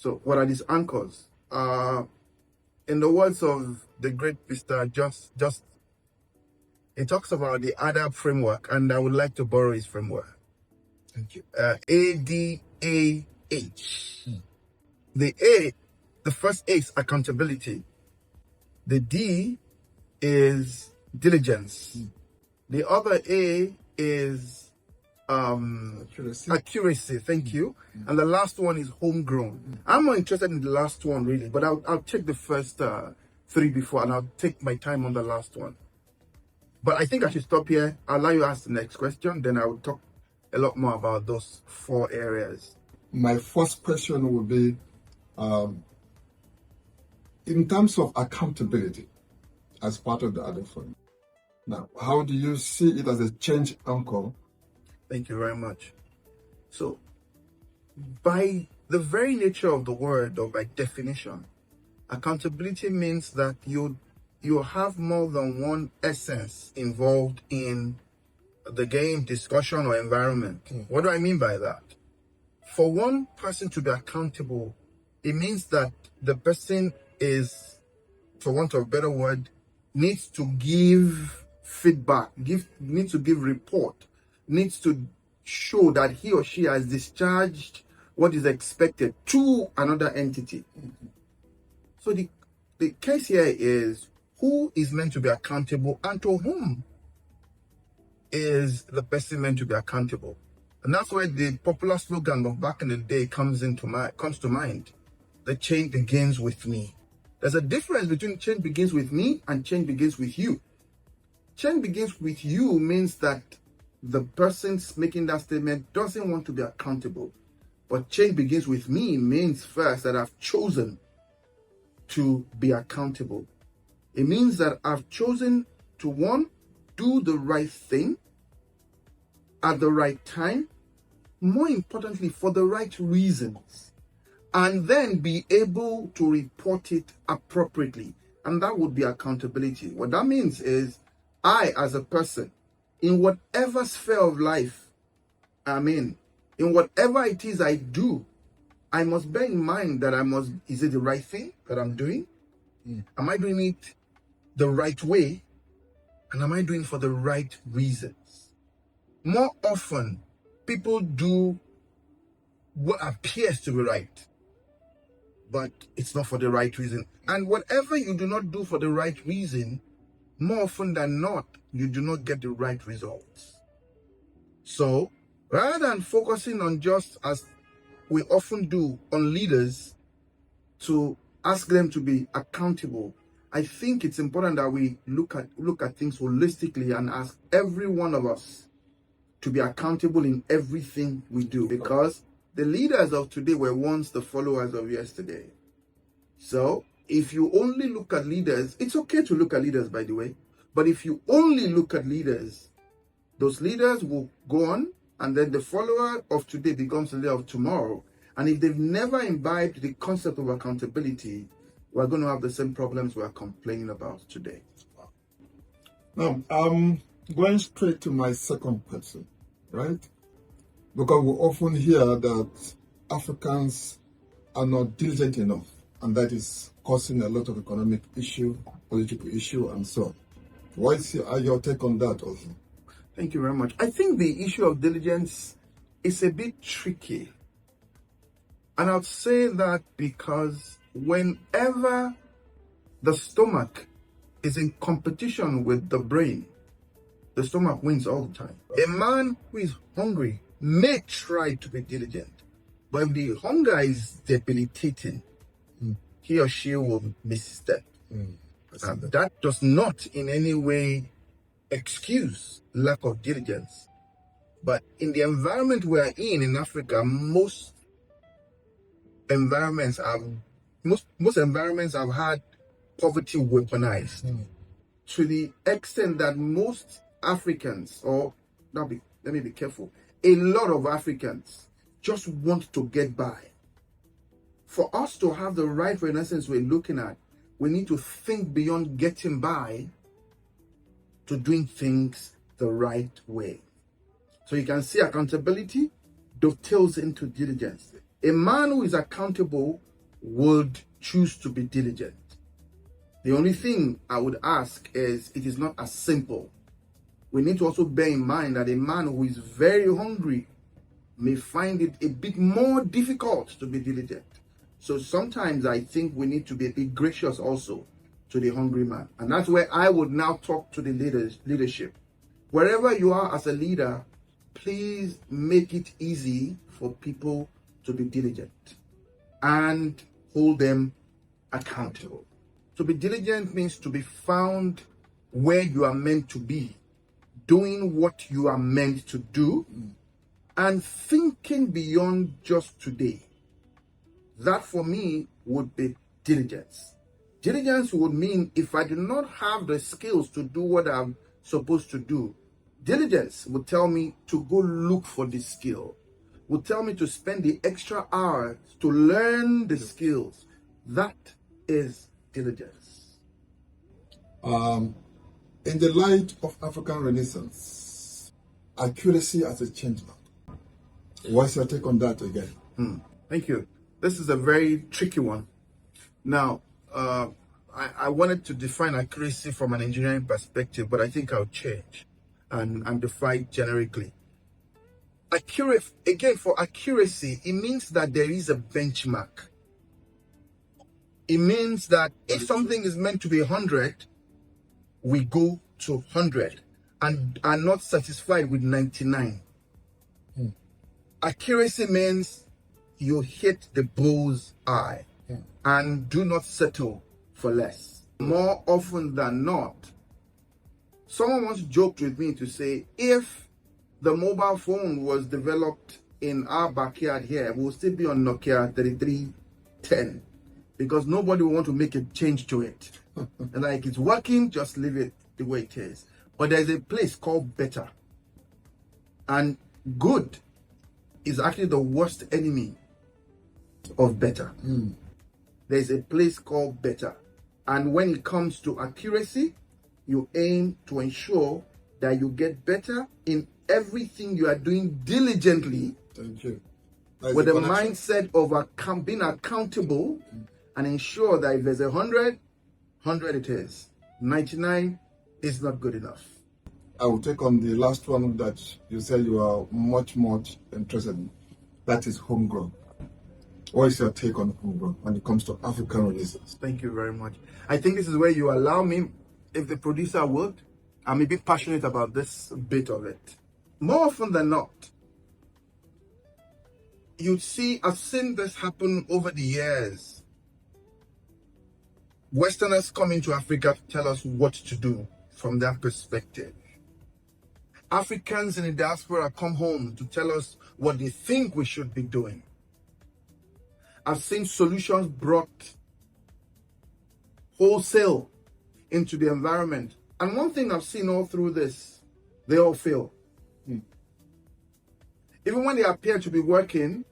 So what are these anchors? In the words of the great Mr. Just, he talks about the ADAH Framework, and I would like to borrow his framework. Thank you. ADAH. The A, the first A is accountability. The D is diligence. The other A is accuracy. Thank you. And the last one is homegrown. I'm more interested in the last one, really, but I'll check the first three before, and I'll take my time on the last one. But I think I should stop here. I'll allow you to ask the next question, then I will talk a lot more about those four areas. My first question would be, in terms of accountability as part of the ADAH Framework. Now, how do you see it as a change anchor? Thank you very much. So, by the very nature of the word, or by definition, accountability means that you have more than one essence involved in the game, discussion, or environment. What do I mean by that? For one person to be accountable, it means that the person is, for want of a better word, needs to give feedback, needs to give report, needs to show that he or she has discharged what is expected to another entity. So the case here is, who is meant to be accountable, and to whom is the person meant to be accountable? And that's why the popular slogan of back in the day comes to mind. The change begins with me. There's a difference between change begins with me and change begins with you. Change begins with you means that the person making that statement doesn't want to be accountable. But change begins with me means first that I've chosen to be accountable. It means that I've chosen to, one, do the right thing at the right time, more importantly, for the right reasons, and then be able to report it appropriately. And that would be accountability. What that means is, I, as a person, in whatever sphere of life I'm in whatever it is I do, I must bear in mind that is it the right thing that I'm doing? Am I doing it the right way? And am I doing it for the right reasons? More often, people do what appears to be right, but it's not for the right reason. And whatever you do not do for the right reason, more often than not, you do not get the right results. So, rather than focusing on, just as we often do, on leaders to ask them to be accountable, I think it's important that we look at things holistically and ask every one of us to be accountable in everything we do, because the leaders of today were once the followers of yesterday. So if you only look at leaders, it's okay to look at leaders, by the way, but if you only look at leaders, those leaders will go on, and then the follower of today becomes the leader of tomorrow. And if they've never imbibed the concept of accountability, we're going to have the same problems we're complaining about today. Now, I'm going straight to my second question, right? Because we often hear that Africans are not diligent enough, and that is causing a lot of economic issue, political issue, and so on. What is your take on that also? Thank you very much. I think the issue of diligence is a bit tricky. And I'll say that because whenever the stomach is in competition with the brain, the stomach wins all the time. A man who is hungry may try to be diligent, but if the hunger is debilitating, he or she will misstep. And that does not in any way excuse lack of diligence. But in the environment we're in Africa, most environments have had poverty weaponized to the extent that most Africans, let me be careful, a lot of Africans just want to get by. For us to have the right renaissance we're looking at, we need to think beyond getting by to doing things the right way. So you can see accountability dovetails into diligence. A man who is accountable would choose to be diligent. The only thing I would ask is, it is not as simple. We need to also bear in mind that a man who is very hungry may find it a bit more difficult to be diligent. So sometimes I think we need to be a bit gracious also to the hungry man. And that's where I would now talk to the leadership. Wherever you are as a leader, please make it easy for people to be diligent and hold them accountable. To be diligent means to be found where you are meant to be, doing what you are meant to do, and thinking beyond just today. That for me would be diligence. Diligence would mean if I do not have the skills to do what I'm supposed to do, diligence would tell me to go look for the skill, would tell me to spend the extra hours to learn the skills. That is diligence. In the light of African Renaissance, accuracy as a changeman. What's your take on that again? Thank you. This is a very tricky one. Now, I wanted to define accuracy from an engineering perspective, but I think I'll change and define it generically. Again, for accuracy, it means that there is a benchmark. It means that if something is meant to be 100, we go to 100 and are not satisfied with 99. Accuracy means you hit the bull's eye and do not settle for less. More often than not, someone once joked with me to say, if the mobile phone was developed in our backyard here, we'll still be on Nokia 3310 because nobody will want to make a change to it. And like, it's working, just leave it the way it is. But there's a place called better. And good is actually the worst enemy of better. There's a place called better. And when it comes to accuracy, you aim to ensure that you get better in everything you are doing diligently. Thank you. With the mindset of being accountable and ensure that if there's 100, 100 it is. 99 is not good enough. I will take on the last one that you said you are much interested in. That is homegrown. What is your take on homegrown when it comes to African Renaissance? Thank you very much. I think this is where you allow me, if the producer would, I'm a bit passionate about this bit of it. More often than not, I've seen this happen over the years. Westerners come into Africa to tell us what to do from their perspective. Africans in the diaspora come home to tell us what they think we should be doing. I've seen solutions brought wholesale into the environment. And one thing I've seen all through this, they all fail. Even when they appear to be working,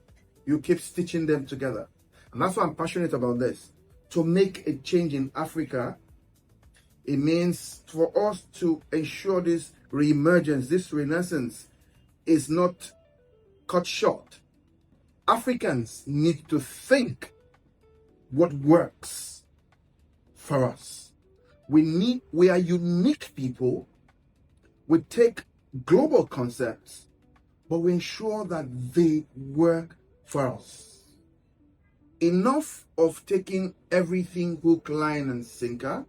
you keep stitching them together. And that's why I'm passionate about this. To make a change in Africa, it means for us to ensure this re-emergence, this renaissance is not cut short. Africans need to think what works for us. We are unique people. We take global concepts, but we ensure that they work for us. Enough of taking everything hook, line, and sinker,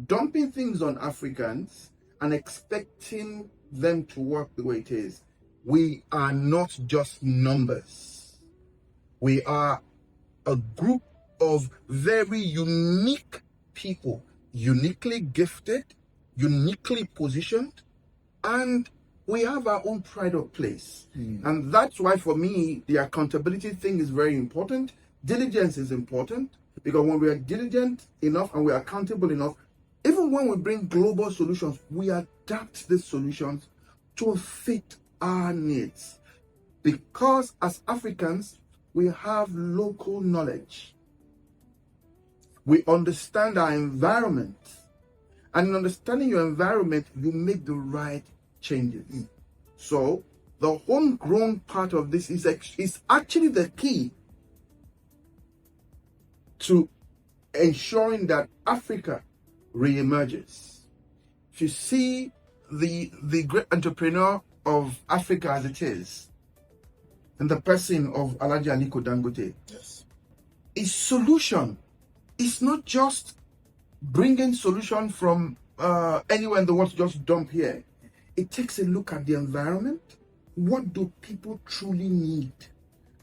dumping things on Africans, and expecting them to work the way it is. We are not just numbers. We are a group of very unique people, uniquely gifted, uniquely positioned, and we have our own pride of place. And that's why for me, the accountability thing is very important. Diligence is important, because when we are diligent enough and we are accountable enough, even when we bring global solutions, we adapt these solutions to fit our needs. Because as Africans, we have local knowledge. We understand our environment. And in understanding your environment, you make the right changes. So the homegrown part of this is actually the key to ensuring that Africa reemerges. If you see the great entrepreneur of Africa as it is, and the person of Alhaji Aliko Dangote, Yes. his solution is not just bringing solution from anywhere in the world to just dump here. It takes a look at the environment. What do people truly need?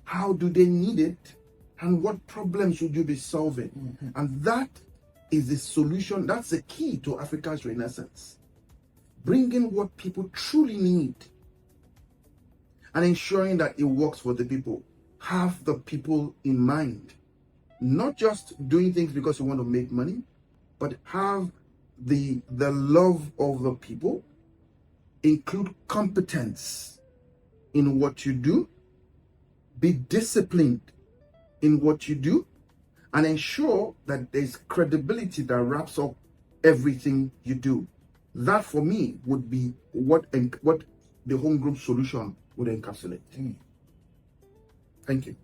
How do they need it? And what problems should you be solving? Mm-hmm. And that is the solution. That's the key to Africa's renaissance. Bringing what people truly need and ensuring that it works for the people. Have the people in mind. Not just doing things because you want to make money, but have the love of the people. Include competence in what you do. Be disciplined in what you do, and ensure that there's credibility that wraps up everything you do. That, for me, would be what the home group solution would encapsulate. Thank you.